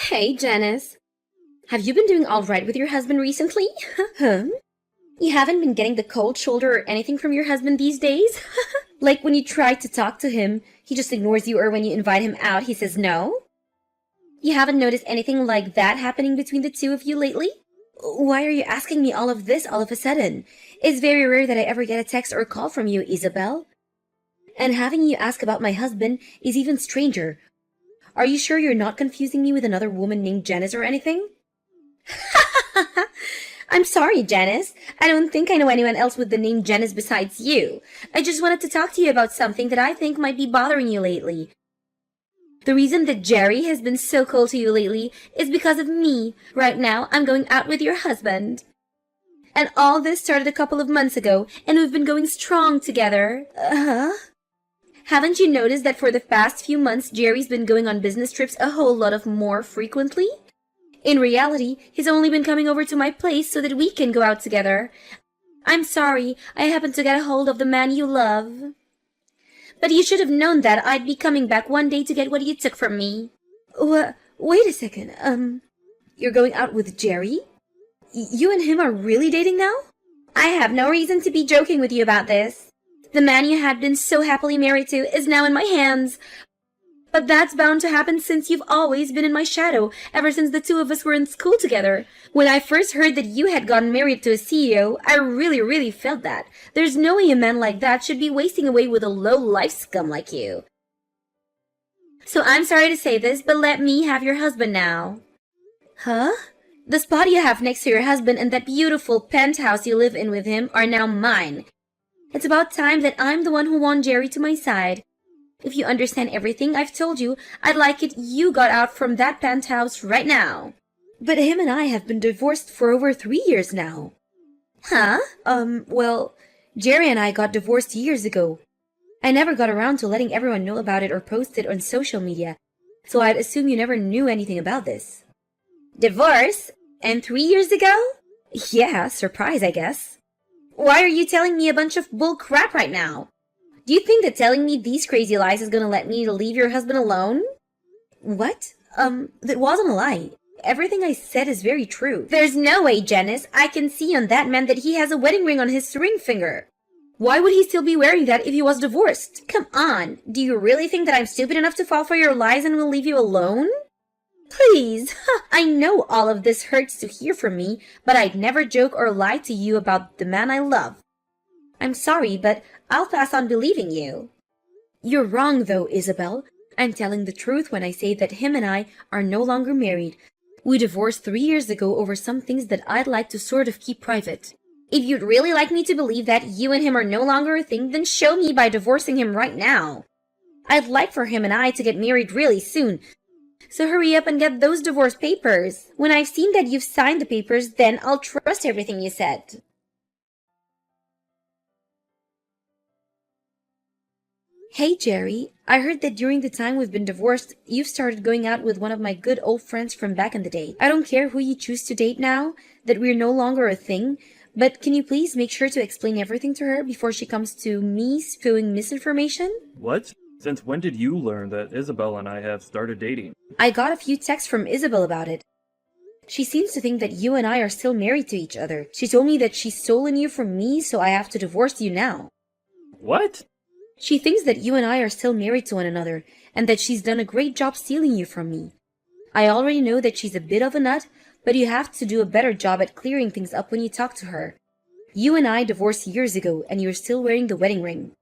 Hey, Janice. Have you been doing all right with your husband recently? Huh? You haven't been getting the cold shoulder or anything from your husband these days? Like when you try to talk to him, he just ignores you, or when you invite him out, he says no? You haven't noticed anything like that happening between the two of you lately? Why are you asking me all of this all of a sudden? It's very rare that I ever get a text or a call from you, Isabel. And having you ask about my husband is even stranger. Are you sure you're not confusing me with another woman named Janice or anything? I'm sorry, Janice. I don't think I know anyone else with the name Janice besides you. I just wanted to talk to you about something that I think might be bothering you lately. The reason that Jerry has been so cold to you lately is because of me. Right now, I'm going out with your husband. And all this started a couple of months ago, and we've been going strong together. Uh-huh. Haven't you noticed that for the past few months, Jerry's been going on business trips a whole lot of more frequently? In reality, he's only been coming over to my place so that we can go out together. I'm sorry, I happened to get a hold of the man you love. But you should have known that I'd be coming back one day to get what you took from me. Wait a second, you're going out with Jerry? You and him are really dating now? I have no reason to be joking with you about this. The man you had been so happily married to is now in my hands. But that's bound to happen since you've always been in my shadow, ever since the two of us were in school together. When I first heard that you had gotten married to a CEO, I really felt that. There's no way a man like that should be wasting away with a low-life scum like you. So I'm sorry to say this, but let me have your husband now. Huh? The spot you have next to your husband and that beautiful penthouse you live in with him are now mine. It's about time that I'm the one who won Jerry to my side. If you understand everything I've told you, I'd like it you got out from that penthouse right now. But him and I have been divorced for over 3 years now. Huh? Well, Jerry and I got divorced years ago. I never got around to letting everyone know about it or post it on social media, so I'd assume you never knew anything about this. Divorce? And 3 years ago? Yeah, surprise, I guess. Why are you telling me a bunch of bull crap right now? Do you think that telling me these crazy lies is gonna let me leave your husband alone? What? That wasn't a lie. Everything I said is very true. There's no way, Janice. I can see on that man that he has a wedding ring on his ring finger. Why would he still be wearing that if he was divorced? Come on. Do you really think that I'm stupid enough to fall for your lies and will leave you alone? Please. I know all of this hurts to hear from me, but I'd never joke or lie to you about the man I love. I'm sorry, but I'll pass on believing you. You're wrong, though, Isabel. I'm telling the truth when I say that him and I are no longer married. We divorced 3 years ago over some things that I'd like to sort of keep private. If you'd really like me to believe that you and him are no longer a thing, then show me by divorcing him right now. I'd like for him and I to get married really soon. So hurry up and get those divorce papers. When I've seen that you've signed the papers, then I'll trust everything you said. Hey, Jerry, I heard that during the time we've been divorced, you've started going out with one of my good old friends from back in the day. I don't care who you choose to date now, that we're no longer a thing, but can you please make sure to explain everything to her before she comes to me spewing misinformation? What? Since when did you learn that Isabel and I have started dating? I got a few texts from Isabel about it. She seems to think that you and I are still married to each other. She told me that she's stolen you from me, so I have to divorce you now. What? She thinks that you and I are still married to one another, and that she's done a great job stealing you from me. I already know that she's a bit of a nut, but you have to do a better job at clearing things up when you talk to her. You and I divorced years ago, and you're still wearing the wedding ring.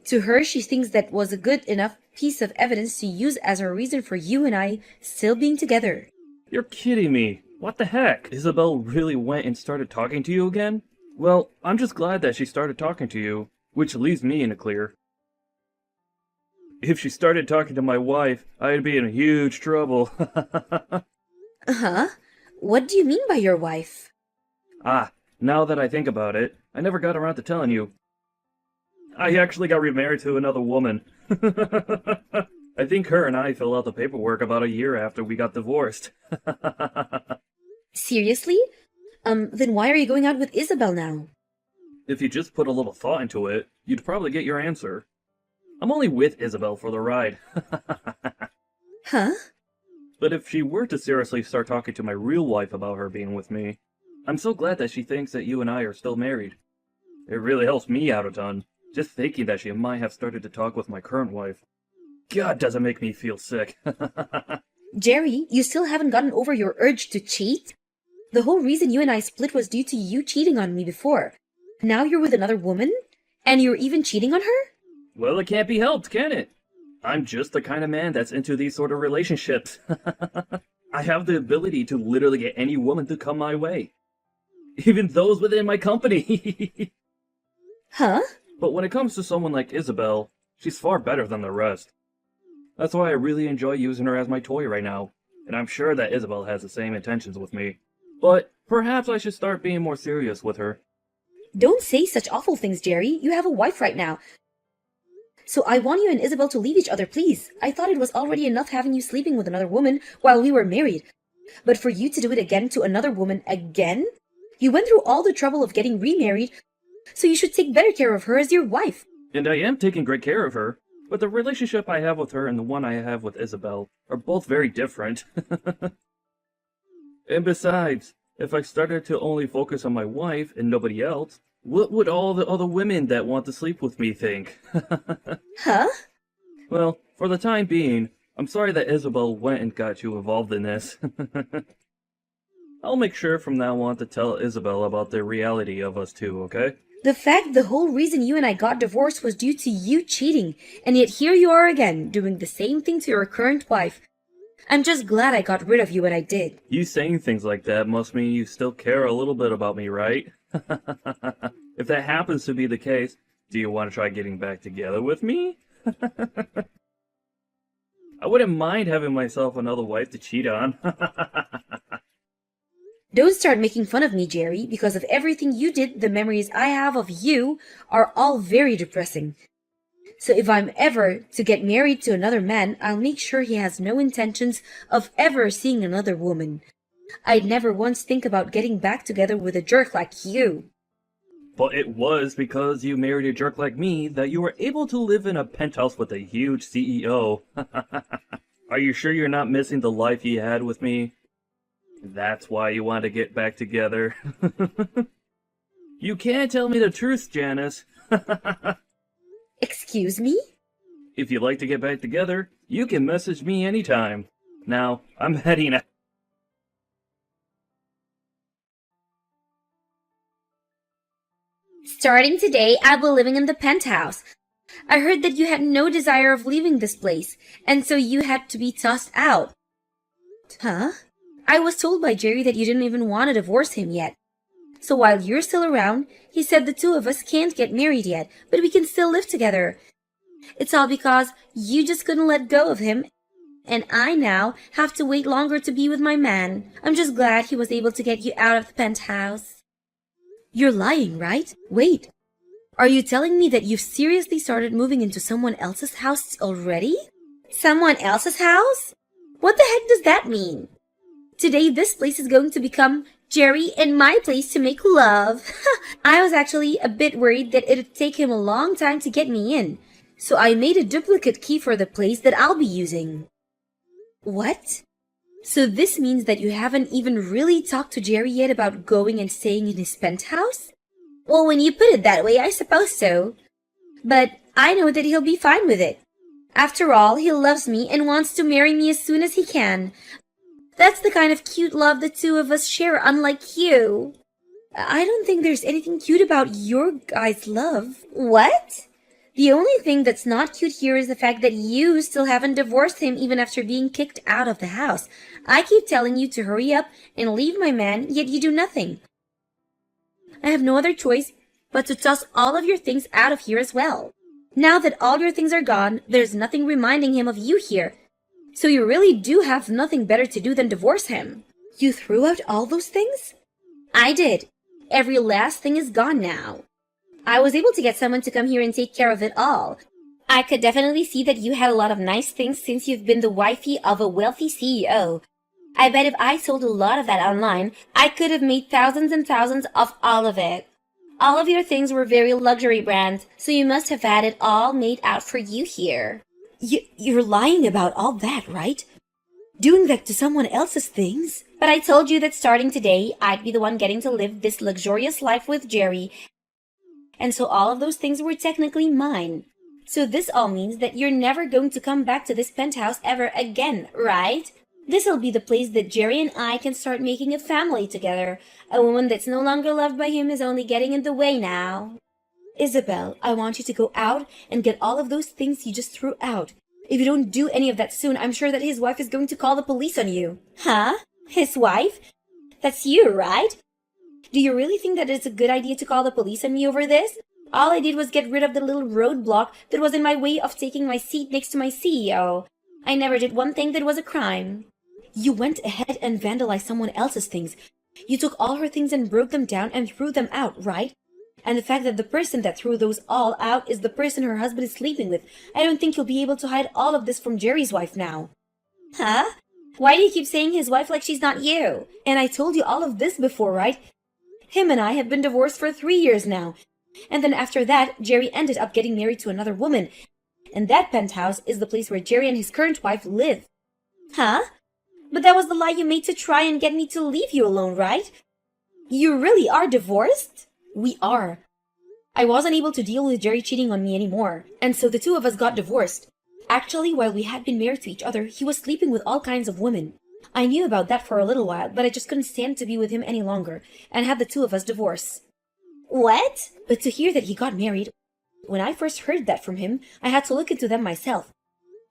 To her, she thinks that was a good enough piece of evidence to use as a reason for you and I still being together. You're kidding me. What the heck? Isabel really went and started talking to you again? Well, I'm just glad that she started talking to you, which leaves me in the clear. If she started talking to my wife, I'd be in huge trouble. Huh? What do you mean by your wife? Now that I think about it, I never got around to telling you. I actually got remarried to another woman. I think her and I filled out the paperwork about a year after we got divorced. Seriously? Then why are you going out with Isabel now? If you just put a little thought into it, you'd probably get your answer. I'm only with Isabel for the ride. Huh? But if she were to seriously start talking to my real wife about her being with me, I'm so glad that she thinks that you and I are still married. It really helps me out a ton, just thinking that she might have started to talk with my current wife. God, does it make me feel sick. Jerry, you still haven't gotten over your urge to cheat? The whole reason you and I split was due to you cheating on me before. Now you're with another woman? And you're even cheating on her? Well, it can't be helped, can it? I'm just the kind of man that's into these sort of relationships. I have the ability to literally get any woman to come my way. Even those within my company. Huh? But when it comes to someone like Isabel, she's far better than the rest. That's why I really enjoy using her as my toy right now, and I'm sure that Isabel has the same intentions with me. But perhaps I should start being more serious with her. Don't say such awful things, Jerry. You have a wife right now. So I want you and Isabel to leave each other, please. I thought it was already enough having you sleeping with another woman while we were married. But for you to do it again to another woman again? You went through all the trouble of getting remarried, so you should take better care of her as your wife. And I am taking great care of her, but the relationship I have with her and the one I have with Isabel are both very different. And besides, if I started to only focus on my wife and nobody else, what would all the other women that want to sleep with me think? Huh? Well, for the time being, I'm sorry that Isabel went and got you involved in this. I'll make sure from now on to tell Isabel about the reality of us two, okay? The fact the whole reason you and I got divorced was due to you cheating, and yet here you are again, doing the same thing to your current wife. I'm just glad I got rid of you when I did. You saying things like that must mean you still care a little bit about me, right? If that happens to be the case, do you want to try getting back together with me? I wouldn't mind having myself another wife to cheat on. Don't start making fun of me, Jerry. Because of everything you did, the memories I have of you are all very depressing. So if I'm ever to get married to another man, I'll make sure he has no intentions of ever seeing another woman. I'd never once think about getting back together with a jerk like you. But it was because you married a jerk like me that you were able to live in a penthouse with a huge CEO. Are you sure you're not missing the life you had with me? That's why you want to get back together. You can't tell me the truth, Janice. Excuse me? If you'd like to get back together, you can message me anytime. Now, I'm heading out. Starting today, I'll be living in the penthouse. I heard that you had no desire of leaving this place, and so you had to be tossed out. Huh? I was told by Jerry that you didn't even want to divorce him yet. So while you're still around, he said the two of us can't get married yet, but we can still live together. It's all because you just couldn't let go of him, and I now have to wait longer to be with my man. I'm just glad he was able to get you out of the penthouse. You're lying, right? Wait. Are you telling me that you've seriously started moving into someone else's house already? Someone else's house? What the heck does that mean? Today, this place is going to become Jerry and my place to make love. I was actually a bit worried that it'd take him a long time to get me in, so I made a duplicate key for the place that I'll be using. What? So this means that you haven't even really talked to Jerry yet about going and staying in his penthouse? Well, when you put it that way, I suppose so. But I know that he'll be fine with it. After all, he loves me and wants to marry me as soon as he can. That's the kind of cute love the two of us share, unlike you. I don't think there's anything cute about your guys' love. What? The only thing that's not cute here is the fact that you still haven't divorced him even after being kicked out of the house. I keep telling you to hurry up and leave my man, yet you do nothing. I have no other choice but to toss all of your things out of here as well. Now that all your things are gone, there's nothing reminding him of you here. So you really do have nothing better to do than divorce him. You threw out all those things? I did. Every last thing is gone now. I was able to get someone to come here and take care of it all. I could definitely see that you had a lot of nice things since you've been the wifey of a wealthy CEO. I bet if I sold a lot of that online, I could have made thousands and thousands of all of it. All of your things were very luxury brands, so you must have had it all made out for you here. You're lying about all that, right? doing that to someone else's things. But I told you that starting today, I'd be the one getting to live this luxurious life with Jerry, and so all of those things were technically mine. So this all means that you're never going to come back to this penthouse ever again, right? This'll be the place that Jerry and I can start making a family together. A woman that's no longer loved by him is only getting in the way now. Isabel, I want you to go out and get all of those things you just threw out. If you don't do any of that soon, I'm sure that his wife is going to call the police on you. Huh? His wife? That's you, right? Do you really think that it's a good idea to call the police on me over this? All I did was get rid of the little roadblock that was in my way of taking my seat next to my CEO. I never did one thing that was a crime. You went ahead and vandalized someone else's things. You took all her things and broke them down and threw them out, right? And the fact that the person that threw those all out is the person her husband is sleeping with. I don't think you'll be able to hide all of this from Jerry's wife now. Huh? Why do you keep saying his wife like she's not you? And I told you all of this before, right? Him and I have been divorced for 3 years now. And then after that, Jerry ended up getting married to another woman. And that penthouse is the place where Jerry and his current wife live. Huh? But that was the lie you made to try and get me to leave you alone, right? You really are divorced? We are. I wasn't able to deal with Jerry cheating on me anymore, and so the two of us got divorced. Actually, while we had been married to each other, he was sleeping with all kinds of women. I knew about that for a little while, but I just couldn't stand to be with him any longer, and had the two of us divorce. What? But to hear that he got married, when I first heard that from him, I had to look into them myself.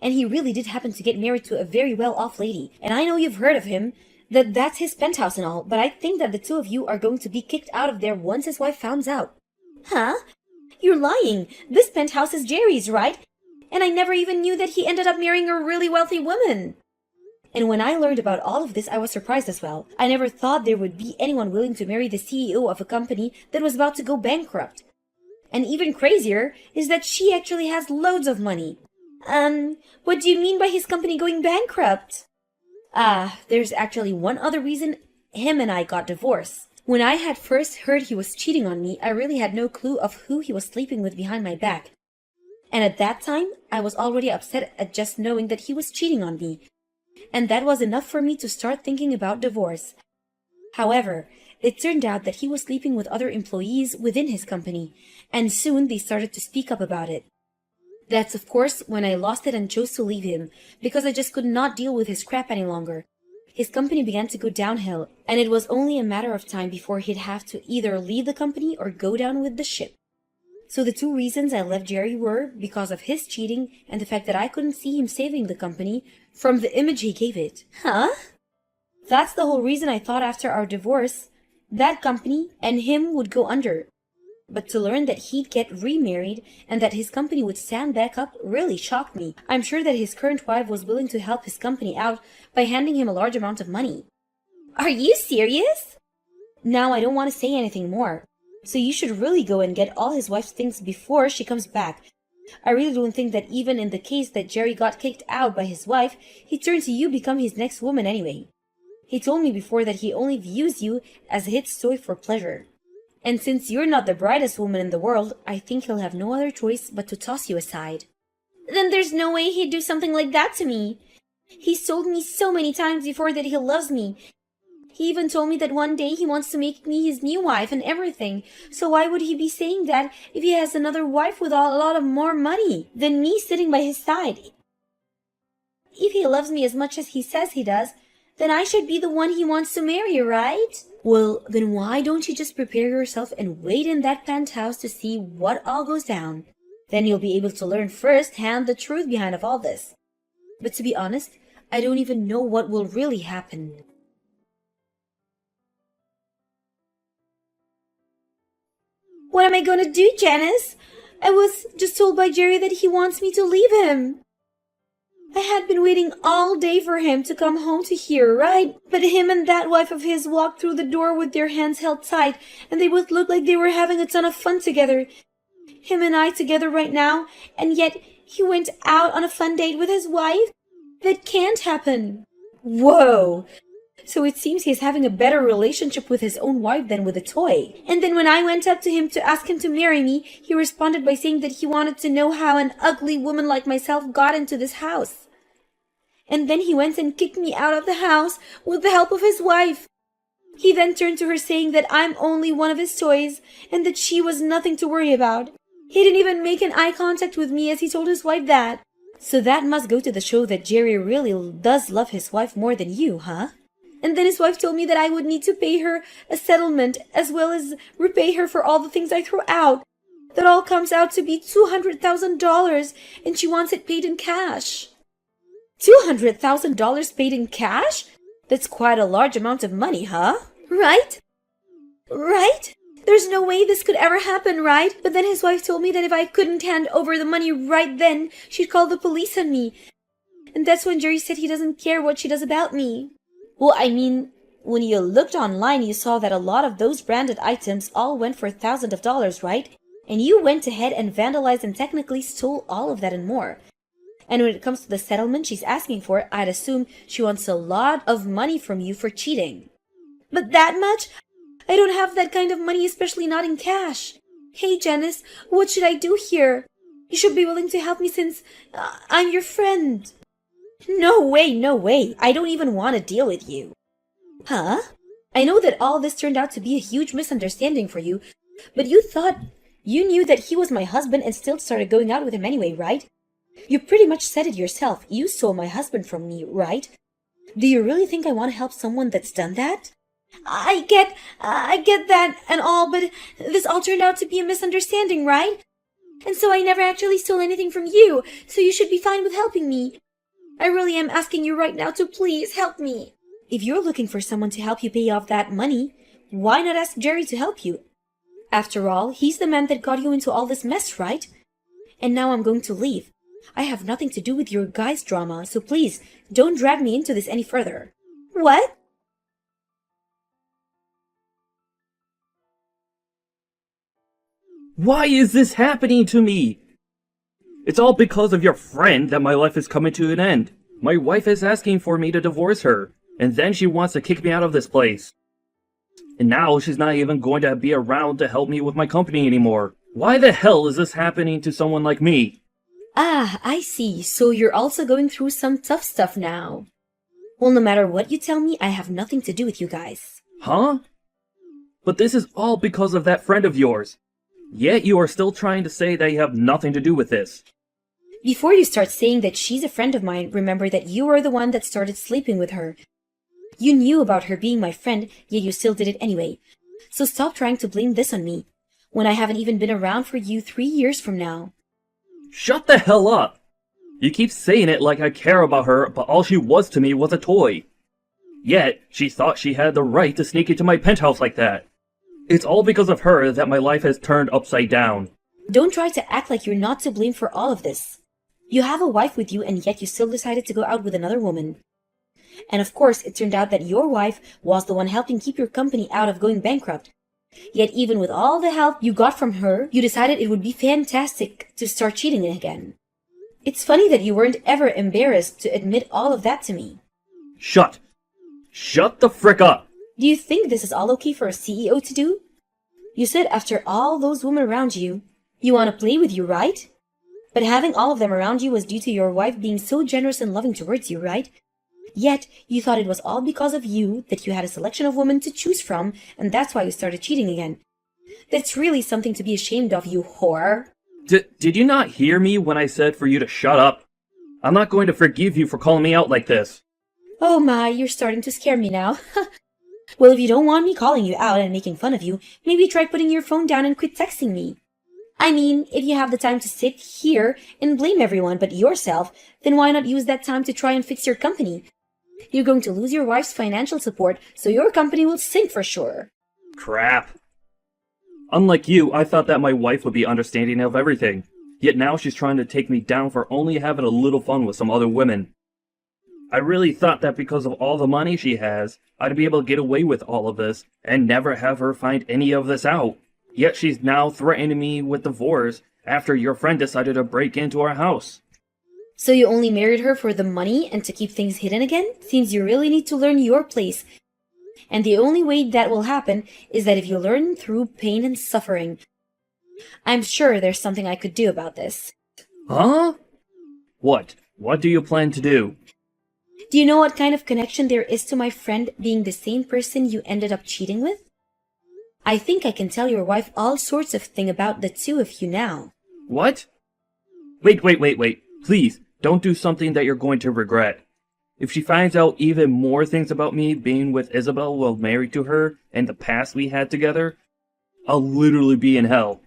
And he really did happen to get married to a very well-off lady, and I know you've heard of him, that's his penthouse and all, but I think that the two of you are going to be kicked out of there once his wife finds out. Huh? You're lying. This penthouse is Jerry's, right? And I never even knew that he ended up marrying a really wealthy woman. And when I learned about all of this, I was surprised as well. I never thought there would be anyone willing to marry the CEO of a company that was about to go bankrupt. And even crazier is that she actually has loads of money. What do you mean by his company going bankrupt? There's actually one other reason him and I got divorced. When I had first heard he was cheating on me, I really had no clue of who he was sleeping with behind my back. And at that time, I was already upset at just knowing that he was cheating on me. And that was enough for me to start thinking about divorce. However, it turned out that he was sleeping with other employees within his company, and soon they started to speak up about it. That's of course when I lost it and chose to leave him, because I just could not deal with his crap any longer. His company began to go downhill, and it was only a matter of time before he'd have to either leave the company or go down with the ship. So the two reasons I left Jerry were because of his cheating and the fact that I couldn't see him saving the company from the image he gave it. Huh? That's the whole reason I thought after our divorce, that company and him would go under. But to learn that he'd get remarried and that his company would stand back up really shocked me. I'm sure that his current wife was willing to help his company out by handing him a large amount of money. Are you serious? Now I don't want to say anything more. So you should really go and get all his wife's things before she comes back. I really don't think that even in the case that Jerry got kicked out by his wife, he'd turn to you become his next woman anyway. He told me before that he only views you as a hit toy for pleasure. And since you're not the brightest woman in the world, I think he'll have no other choice but to toss you aside. Then there's no way he'd do something like that to me. He's told me so many times before that he loves me. He even told me that one day he wants to make me his new wife and everything. So why would he be saying that if he has another wife with a lot of more money than me sitting by his side? If he loves me as much as he says he does, then I should be the one he wants to marry, right? Well, then why don't you just prepare yourself and wait in that penthouse to see what all goes down? Then you'll be able to learn firsthand the truth behind of all this. But to be honest, I don't even know what will really happen. What am I gonna do, Janice? I was just told by Jerry that he wants me to leave him. I had been waiting all day for him to come home to here, right? But him and that wife of his walked through the door with their hands held tight, and they both looked like they were having a ton of fun together. Him and I together right now, and yet he went out on a fun date with his wife? That can't happen. Whoa! So it seems he's having a better relationship with his own wife than with a toy. And then when I went up to him to ask him to marry me, he responded by saying that he wanted to know how an ugly woman like myself got into this house. And then he went and kicked me out of the house with the help of his wife. He then turned to her saying that I'm only one of his toys and that she was nothing to worry about. He didn't even make an eye contact with me as he told his wife that. So that must go to the show that Jerry really does love his wife more than you, huh? And then his wife told me that I would need to pay her a settlement as well as repay her for all the things I threw out. That all comes out to be $200,000 and she wants it paid in cash. $200,000 paid in cash? That's quite a large amount of money, huh? Right? Right? There's no way this could ever happen, right? But then his wife told me that if I couldn't hand over the money right then, she'd call the police on me. And that's when Jerry said he doesn't care what she does about me. Well, I mean, when you looked online, you saw that a lot of those branded items all went for thousands of dollars, right? And you went ahead and vandalized and technically stole all of that and more. And when it comes to the settlement she's asking for, I'd assume she wants a lot of money from you for cheating. But that much? I don't have that kind of money, especially not in cash. Hey, Janice, what should I do here? You should be willing to help me since I'm your friend. No way, no way. I don't even want to deal with you. Huh? I know that all this turned out to be a huge misunderstanding for you, but you thought you knew that he was my husband and still started going out with him anyway, right? You pretty much said it yourself. You stole my husband from me, right? Do you really think I want to help someone that's done that? I get that and all, but this all turned out to be a misunderstanding, right? And so I never actually stole anything from you, so you should be fine with helping me. I really am asking you right now to please help me. If you're looking for someone to help you pay off that money, why not ask Jerry to help you? After all, he's the man that got you into all this mess, right? And now I'm going to leave. I have nothing to do with your guys' drama, so please, don't drag me into this any further. What? Why is this happening to me? It's all because of your friend that my life is coming to an end. My wife is asking for me to divorce her, and then she wants to kick me out of this place. And now she's not even going to be around to help me with my company anymore. Why the hell is this happening to someone like me? Ah, I see. So you're also going through some tough stuff now. Well, no matter what you tell me, I have nothing to do with you guys. Huh? But this is all because of that friend of yours. Yet you are still trying to say that you have nothing to do with this. Before you start saying that she's a friend of mine, remember that you are the one that started sleeping with her. You knew about her being my friend, yet you still did it anyway. So stop trying to blame this on me, when I haven't even been around for you 3 years from now. Shut the hell up! You keep saying it like I care about her, but all she was to me was a toy. Yet, she thought she had the right to sneak into my penthouse like that. It's all because of her that my life has turned upside down. Don't try to act like you're not to blame for all of this. You have a wife with you and yet you still decided to go out with another woman. And of course, it turned out that your wife was the one helping keep your company out of going bankrupt. Yet even with all the help you got from her, you decided it would be fantastic to start cheating again. It's funny that you weren't ever embarrassed to admit all of that to me. Shut the frick up! Do you think this is all okay for a CEO to do? You said after all those women around you, you want to play with you, right? But having all of them around you was due to your wife being so generous and loving towards you, right? Yet, you thought it was all because of you that you had a selection of women to choose from, and that's why you started cheating again. That's really something to be ashamed of, you whore. Did you not hear me when I said for you to shut up? I'm not going to forgive you for calling me out like this. Oh my, you're starting to scare me now. Well, if you don't want me calling you out and making fun of you, maybe try putting your phone down and quit texting me. I mean, if you have the time to sit here and blame everyone but yourself, then why not use that time to try and fix your company? You're going to lose your wife's financial support, so your company will sink for sure. Crap. Unlike you, I thought that my wife would be understanding of everything. Yet now she's trying to take me down for only having a little fun with some other women. I really thought that because of all the money she has, I'd be able to get away with all of this and never have her find any of this out. Yet she's now threatening me with divorce after your friend decided to break into our house. So you only married her for the money and to keep things hidden again? Seems you really need to learn your place. And the only way that will happen is that if you learn through pain and suffering. I'm sure there's something I could do about this. Huh? What? What do you plan to do? Do you know what kind of connection there is to my friend being the same person you ended up cheating with? I think I can tell your wife all sorts of things about the two of you now. What? Wait. Please, don't do something that you're going to regret. If she finds out even more things about me being with Isabel while married to her and the past we had together, I'll literally be in hell.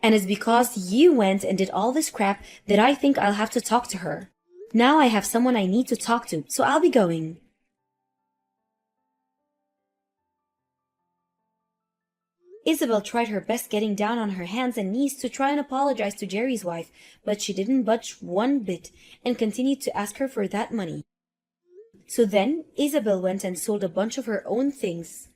And it's because you went and did all this crap that I think I'll have to talk to her. Now I have someone I need to talk to, so I'll be going. Isabel tried her best getting down on her hands and knees to try and apologize to Jerry's wife, but she didn't budge one bit and continued to ask her for that money. So then Isabel went and sold a bunch of her own things,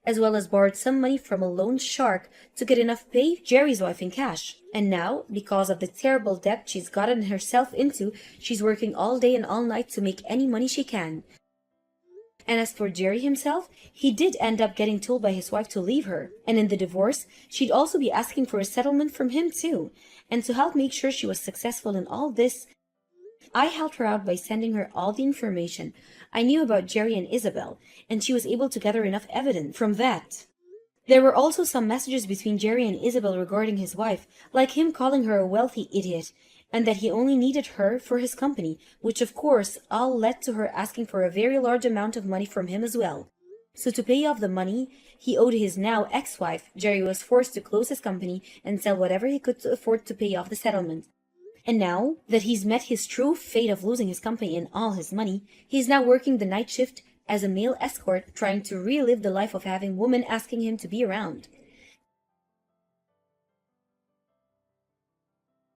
as well as borrowed some money from a loan shark to get enough to pay Jerry's wife in cash. And now, because of the terrible debt she's gotten herself into, she's working all day and all night to make any money she can. And as for Jerry himself, he did end up getting told by his wife to leave her. And in the divorce, she'd also be asking for a settlement from him too. And to help make sure she was successful in all this, I helped her out by sending her all the information I knew about Jerry and Isabel, and she was able to gather enough evidence from that. There were also some messages between Jerry and Isabel regarding his wife, like him calling her a wealthy idiot, and that he only needed her for his company, which of course all led to her asking for a very large amount of money from him as well. So to pay off the money he owed his now ex-wife, Jerry was forced to close his company and sell whatever he could to afford to pay off the settlement. And now that he's met his true fate of losing his company and all his money, he's now working the night shift as a male escort, trying to relive the life of having women asking him to be around.